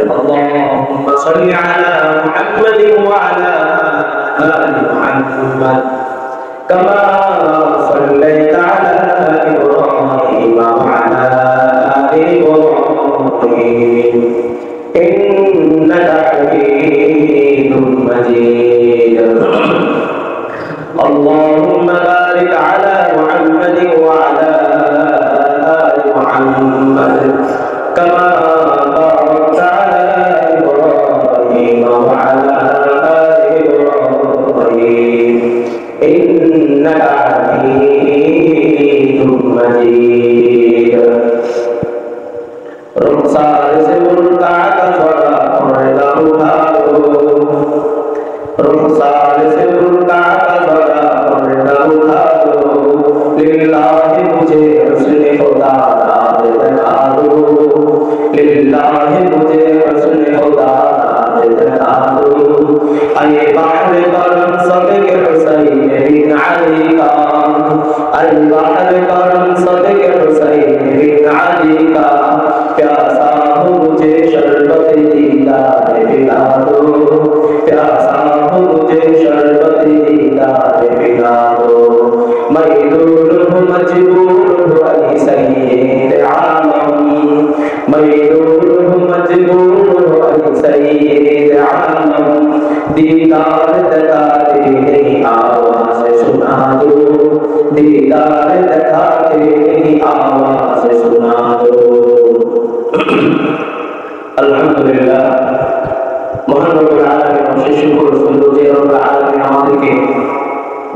اللهم صل على محمد وعلى آل محمد كما صليت على إبراهيم وعلى آل إبراهيم إنك حميد مجيد اللهم بارك على محمد وعلى آل محمد كما باركت على إبراهيم وعلى آل إبراهيم إنك حميد مجيد رخصار سے ملکا کا سودا پردہ اٹھاؤ رخصار سے ملکا کا سودا پردہ اٹھاؤ للہ مجھے حسن خدا داد دکھا دو للہ مجھے حسن خدا داد دکھا دو اے بحر کرم صدق حسین بن علی کا اے بحر کرم صدق حسین بن علی کا प्यासा हो मुझे शरबत दीदार पिला दो प्यासा हो मुझे शरबत दीदार पिला दो मजबूर हूँ अली सैयद आलम मजबूर हूँ अली सैयद आलम दीदार दिखाते नहीं आवाज़ सुना दो दीदार दिखाते नहीं आवाज़ सुना दो আলহামদুলিল্লাহ মহান রব্বুল আলামিন অশেষ শুকর সুন্দর যে রব্বুল আলামিন আমাদেরকে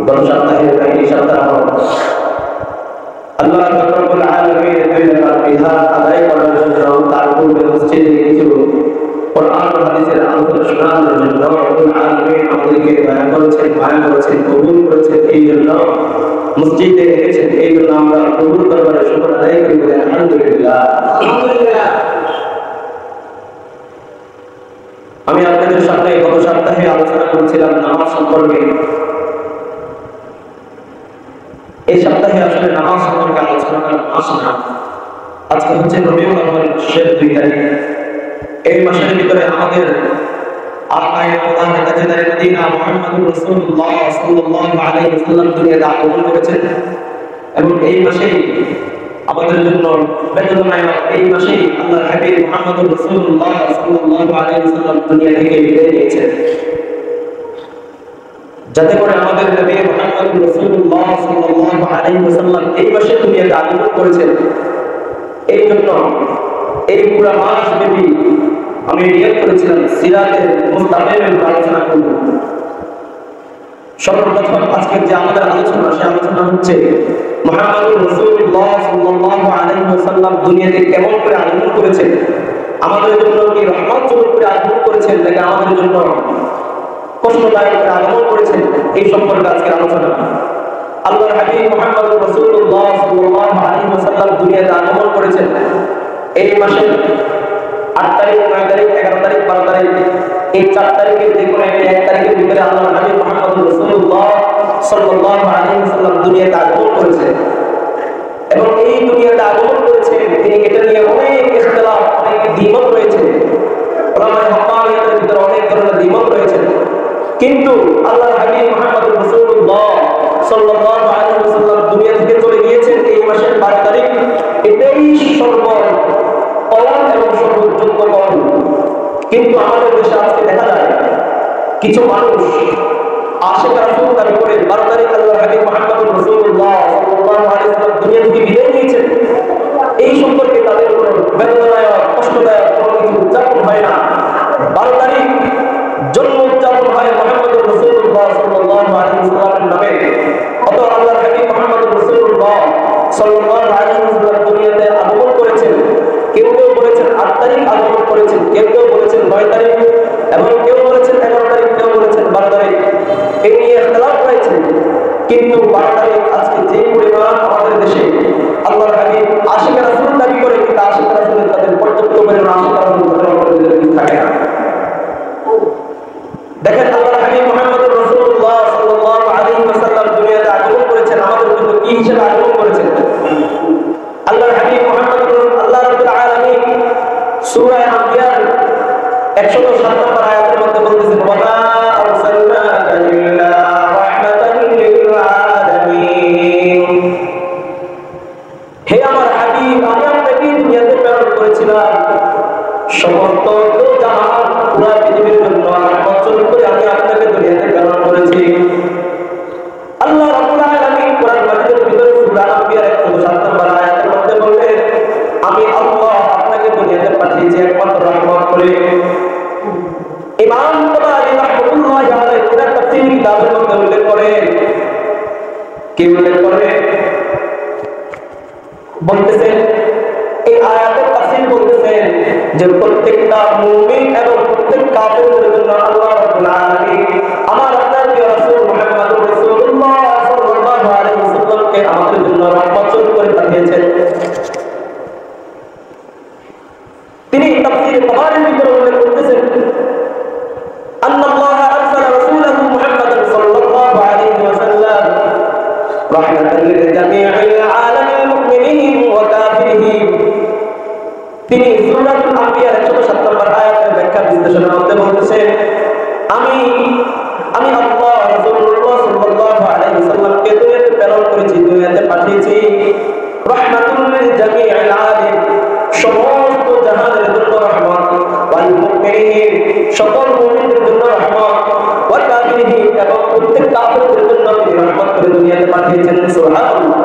গত সপ্তাহের এই সপ্তাহ আল্লাহ রব্বুল আলামিনের দুইবার বিধান আদায় করার জন্য তার পূর্বে মসজিদে কিছু কোরআন ও হাদিসের আলোচনা শোনানোর জন্য রব্বুল আলামিন আমাদেরকে দয়া করেছেন কবুল করেছেন এই জন্য মসজিদে এসেছেন এই জন্য আমরা কবুল দরবারে শুকর আদায় করি আলহামদুলিল্লাহ আলহামদুলিল্লাহ আমি আপনাদের সামনে গত সপ্তাহে আলোচনা করেছিলাম নামাজ সম্পর্কে এই সপ্তাহে আসলে নামাজ সম্পর্কে আলোচনা করার মাস না আজকে হচ্ছে রবিউল আউয়াল শেষ 2 তারিখ এই মাসের ভিতরে আমাদের আকায়ে প্রধান তাজদারে মদিনা মুহাম্মদুর রাসূলুল্লাহ সাল্লাল্লাহু আলাইহি ওয়াসাল্লাম দুনিয়াতে আগমন করেছেন এবং এই মাসেই আমাদের জন্য বেদনায় এই মাসেই আল্লাহর হাবিব মুহাম্মদুর রাসূলুল্লাহ সাল্লাল্লাহু আলাইহি ওয়াসাল্লাম দুনিয়া থেকে বিদায় নিয়েছেন যাতে করে আমাদের নবী মুহাম্মদুর রাসূলুল্লাহ সাল্লাল্লাহু আলাইহি ওয়াসাল্লাম এই মাসে দুনিয়াতে আগমন করেছেন এই জন্য এই পুরো মাস ব্যাপী আমি নিয়ত করেছিলাম সিরাতের মুস্তাকিমের আলোচনা করব সর্বপ্রথম আজকের যে আমাদের আলোচনা সেই আলোচনা হচ্ছে মুহাম্মদুর রাসূলুল্লাহ সাল্লাল্লাহু আলাইহি ওয়াসাল্লাম দুনিয়াতে কেমন করে আগমন করেছেন আমাদের জন্য কি রহমত স্বরূপ করে আগমন করেছেন নাকি আমাদের জন্য কষ্টদায়ক করে আগমন করেছেন এই সম্পর্কে আজকের আলোচনা আল্লাহর হাবিব মুহাম্মদুর রাসূলুল্লাহ সাল্লাল্লাহু আলাইহি ওয়াসাল্লাম দুনিয়াতে আগমন করেছেন এই মাসের 8 তারিখ 9 তারিখ 11 তারিখ 12 তারিখ এই 4 তারিখের যে কোনো এক তারিখের ভিতরে আল্লাহর হাবিব মুহাম্মদুর রাসূলুল্লাহ সাল্লাল্লাহু আলাইহি ওয়াসাল্লাম দুনিয়াতে আগমন করেছেন এবং এই দুনিয়াতে আগমন করেছেন তিনি এটা নিয়ে অনেক ইখতিলাফ অনেক দ্বিমত রয়েছে উলামায়ে হাক্কানিয়াতের ভিতরে অনেক ধরনের দ্বিমত রয়েছে কিন্তু আল্লাহর হাবিব মুহাম্মদুর রাসূলুল্লাহ সাল্লাল্লাহু আলাইহি ওয়াসাল্লাম দুনিয়া থেকে চলে গিয়েছেন এই মাসের 12 তারিখ এটাই সর্বকল এবং সর্বোচ্চ কল কিন্তু আমাদের দেশে আজকে দেখা যায় কিছু মানুষ আশিক রাসূল দাবি করে 12 তারিখ আল্লাহর হাবিব মুহাম্মদুর রাসূলুল্লাহ সাল্লাল্লাহু আলাইহি ওয়াসাল্লাম দুনিয়া থেকে বিদায় নিয়েছেন এই সম্পর্কে তাদের কোনো বেদনাদায়ক কষ্টদায়ক কোনো কিছু উদযাপন হয় না 12 তারিখ জন্ম উদযাপন হয় মুহাম্মদুর রাসূলুল্লাহ সাল্লাল্লাহু আলাইহি ওয়াসাল্লামের নামে অত আল্লাহর হাবিব মুহাম্মদুর রাসূলুল্লাহ সাল্লাল্লাহু আলাইহি ওয়াসাল্লাম দুনিয়াতে আগমন করেছেন কেউ কেউ বলেছেন 8 তারিখ আগমন করেছেন কেউ কেউ বলেছেন 9 তারিখ এবং কেউ বলেছেন 11 তারিখ কেউ বলেছেন 12 তারিখ এই নিয়ে ইখতিলাফ রয়েছে কিন্তু 12 তারিখ আজকে যে পরিমাণ আমাদের দেশে আল্লাহর হাবিব আশিক রাসূল দাবি করে কিন্তু আশিক রাসূলের তাদের পর্যাপ্ত পরিমাণ আশিক রাসূল আমাদের কিছু থাকে না দেখেন আল্লাহর হাবিব মুহাম্মদুর রাসূলুল্লাহ সাল্লাল্লাহু আলাইহি ওয়াসাল্লাম দুনিয়াতে আগমন করেছেন আমাদের জন্য কি হিসেবে আগমন করেছেন আল্লাহর হাবিব মুহাম্মদুর আল্লাহ রাব্বুল আলামিন সূরা আম্বিয়ার 107 নম্বর আয়াতের মধ্যে বলতেছেন ওয়ামা আরসালনাকা ইল্লা রাহমাতান লিল আলামিন। হে আমার হাবিব, আমি আপনাকে দুনিয়াতে প্রেরণ করেছিলাম সমস্ত জাহান পুরো পৃথিবীর জন্য রহমত স্বরূপ করে আমি আপনাকে দুনিয়াতে প্রেরণ করেছি। আল্লাহ রাব্বুল আলামিন কোরআন মাজিদের ভিতরে সূরা আম্বিয়ার 107 নম্বর আয়াতের মধ্যে বলেন আমি আল্লাহ আপনাকে দুনিয়াতে পাঠিয়েছি একমাত্র রহমত করে। ইমাম তাবারি রাহমাতুল্লাহি আলাইহি তার তাফসীর কিতাবের মধ্যে উল্লেখ করেন, কি উল্লেখ করেন? বলতেছেন এই আয়াতের তাফসীর বলতেছেন যে প্রত্যেকটা মুমিন এবং প্রত্যেক কাফেরের জন্য আল্লাহ রাব্বুল আলামিন আমার আপনার প্রিয় রাসূল মুহাম্মদুর রাসূলুল্লাহ সাল্লাল্লাহু আলাইহি ওয়াসাল্লামকে আমাদের জন্য রহমত স্বরূপ করে পাঠিয়েছেন। তিনি তাফসীরে তাবারির ভিতরে উল্লেখ করতেছেন আল্লাহ আরসালা রাসূলাহু মুহাম্মাদান সাল্লাল্লাহু আলাইহি ওয়াসাল্লাম রাহমাতাল লিল জামিইল আলামিল মুমিনিন ওয়া কাফিরিন। তিনি সূরাতুল আম্বিয়ার 107 নম্বর আয়াতের ব্যাখ্যা বিশ্লেষণের মধ্যে বলতেছেন আমি আল্লাহ রাসূলুল্লাহ সাল্লাল্লাহু আলাইহি ওয়াসাল্লামকে দুনিয়াতে প্রেরণ করেছি, দুনিয়াতে পাঠিয়েছি রাহমাতুল লিল জামিইল আলামিন সমস্ত জাহানের জন্য রহমত, ওয়াল মুমিনিন সকল মুমিনদের জন্য রহমত, ওয়া কাফিরিন এবং প্রত্যেক কাফিরদের জন্য তিনি রহমত করে দুনিয়াতে পাঠিয়েছেন। সুবহানাল্লাহ।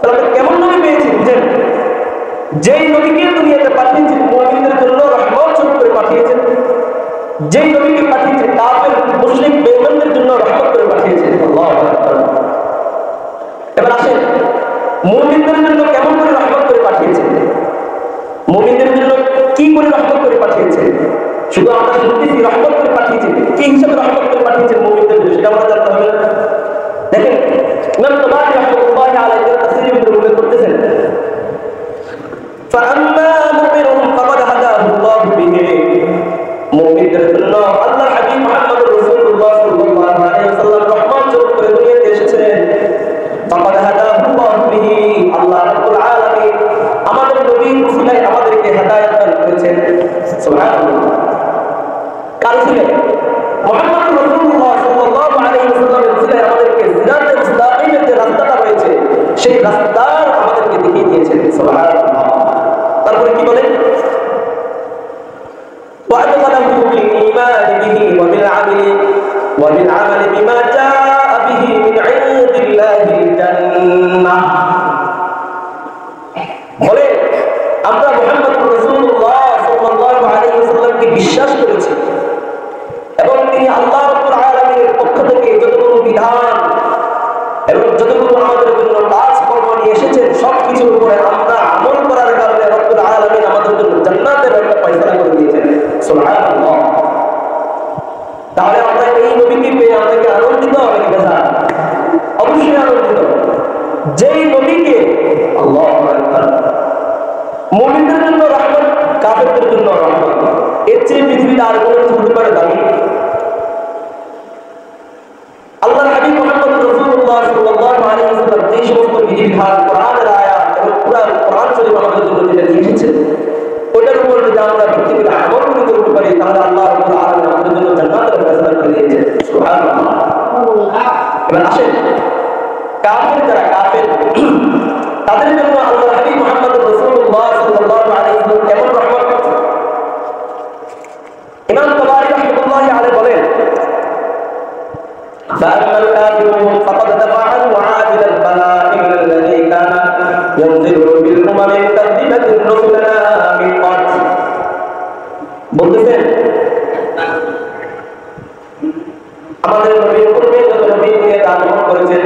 তাহলে কেমন নবী পেয়েছি বুঝেন? যেই নবীকে দুনিয়াতে পাঠিয়েছেন মুমিনদের জন্য রহমত স্বরূপ করে পাঠিয়েছেন, যেই নবীকে পাঠিয়েছেন কাফের মুশরিক বেঈমানদের জন্য রহমত করে পাঠিয়েছেন। আল্লাহু আকবার। এবার আসেন মুমিনদের জন্য কেমন করে রহমত করে পাঠিয়েছেন, মুমিনদের জন্য কি করে রহমত করে পাঠিয়েছেন? শুধু আমরা শুনতেছি রহমত করে পাঠিয়েছেন, কি হিসাবে রহমত করে পাঠিয়েছেন মুমিনদের জন্য সেটা আমরা জানতে হবে। দেখেন ইমাম তাবারি রাহমাতুল্লাহি আলাইহি তাফসীরে উল্লেখ করতেছেন فأما مؤمن فقد هداه الله به মুমিনদের জন্য আল্লাহর হাবিব মুহাম্মদুর রাসূলুল্লাহ সাল্লাল্লাহু আলাইহি ওয়াসাল্লাম রহমত স্বরূপ করে দুনিয়াতে এসেছেন। فقد هداه الله به আল্লাহ রাব্বুল আলামিন আমাদের নবীর উসিলায় আমাদেরকে হেদায়েত দান করেছেন। সুবহানাল্লাহ। কার উসিলায়? মুহাম্মদুর রাসূলুল্লাহ সাল্লাল্লাহু আলাইহি ওয়াসাল্লামের উসিলায় আমাদেরকে সিরাতুল মুস্তাকিমের যে রাস্তাটা রয়েছে সেই রাস্তা আমাদেরকে দেখিয়ে দিয়েছেন। সুবহানাল্লাহ। তারপরে কি বলেন? وأدخله بالإيمان به وبالعمل بما جاء به من عند الله الجنة। বলে আমরা মুহাম্মদুর রাসূলুল্লাহ সাল্লাল্লাহু আলাইহি ওয়াসাল্লামকে বিশ্বাস করেছি এবং তিনি আল্লাহ রাব্বুল আলামিনের পক্ষ থেকে যতগুলো বিধান এবং যতগুলো আমাদের জন্য কাজকর্ম নিয়ে এসেছেন সবকিছুর উপরে আমরা আমল করার কারণে রব্বুল আলামিন আমাদের জন্য জান্নাতের একটা ফয়সালা করে দিয়েছেন। সুবহানাল্লাহ। তাহলে আমরা এই নবীকে পেয়ে আমাদেরকে আনন্দিত হবে কি না? অবশ্যই আনন্দিত। যেই নবীকে আল্লাহু আকবার মুমিনদের জন্য রহমত, কাফেরদের জন্য রহমত, এর চেয়ে পৃথিবীতে আর কোনো কিছু হতে পারে দামি? আল্লাহর হাবিব মুহাম্মদ রাসূলুল্লাহ সাল্লাল্লাহু আলাইহি ওয়াসাল্লাম যে সমস্ত বিধিবিধান কোরআনের আয়াত এবং কোরআন শরীফ আমাদের জন্য যেটা দিয়েছেন ওটার উপর যদি আমরা ভিত্তি করে আমল করতে পারি তাহলে আল্লাহ রাব্বুল আলামিন আমাদের জন্য জান্নাতের ফয়সালা করে দিয়েছেন। সুবহানাল্লাহ। এবার আসেন কাফের যারা কাফের তাদের জন্য আল্লাহর হাবিব মুহাম্মদ রাসূলুল্লাহ সাল্লাল্লাহু আলাইহি ওয়াসাল্লাম কেমন রহমত? ইমাম তাবারি রাহমাতুল্লাহি আলাইহি বলেন فأما الكافرون فقد دفع عنه عاجل البلاء من الذي كان ينزل بالأمم كذبت رسلنا من قبل। বলতেছেন আমাদের নবীর পূর্বে যত নবী নিয়ে আগমন করেছেন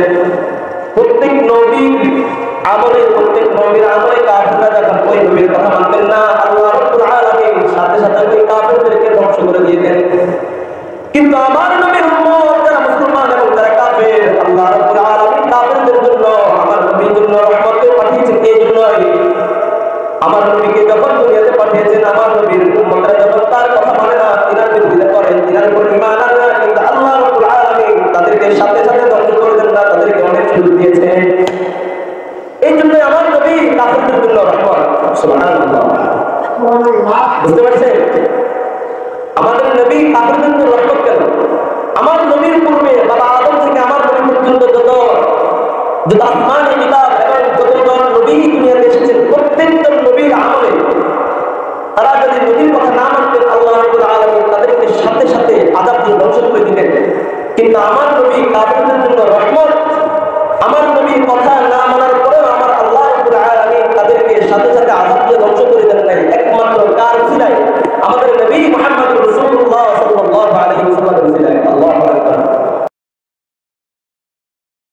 প্রত্যেক নবীর আমলে, প্রত্যেক নবীর আমলে কাফেররা যখন ওই নবীর কথা মানতেন না আল্লাহ রাব্বুল আলামিন সাথে সাথে ওই কাফেরদেরকে ধ্বংস করে দিতেন। কিন্তু আমার নবীর উম্মত যারা মুসলমান এবং যারা কাফের আল্লাহ রাব্বুল আলামিন কাফেরদের জন্য আমার নবীর জন্য রহমত পাঠিয়েছেন। এই জন্যই আমার নবীকে যখন দুনিয়াতে পাঠিয়েছেন আমার নবীর উম্মতরা যখন তার কথা মানে না, তিনার বিরোধিতা করেন, তিনার উপর ঈমান আনে না, কিন্তু আল্লাহ রাব্বুল আলামিন তাদেরকে সাথে সাথে ধ্বংস করে দেন না, তাদেরকে অনেক সুযোগ দিয়েছেন। এই জন্য আমার নবী কাফেরদের জন্য রহমত। সুবহানাল্লাহ। আমাদের নবী কাফেরদের জন্য রহমত কেন? আমার নবীর পূর্বে বাবা আদম থেকে আমার নবী পর্যন্ত যত আসমানি কিতাব এবং যতজন নবী দুনিয়াতে এসেছেন প্রত্যেকজন নবীর আমলে তারা যদি নবীর কথা না মানতেন আল্লাহ রাব্বুল আলামিন তাদেরকে সাথে সাথে আযাব দিয়ে ধ্বংস করে দিতেন। কিন্তু আমার নবী কাফেরদের জন্য রহমত, আমার নবীর কথা না মানার পরেও আমার আল্লাহ রাব্বুল আলামিন তাদেরকে সাথে সাথে আযাব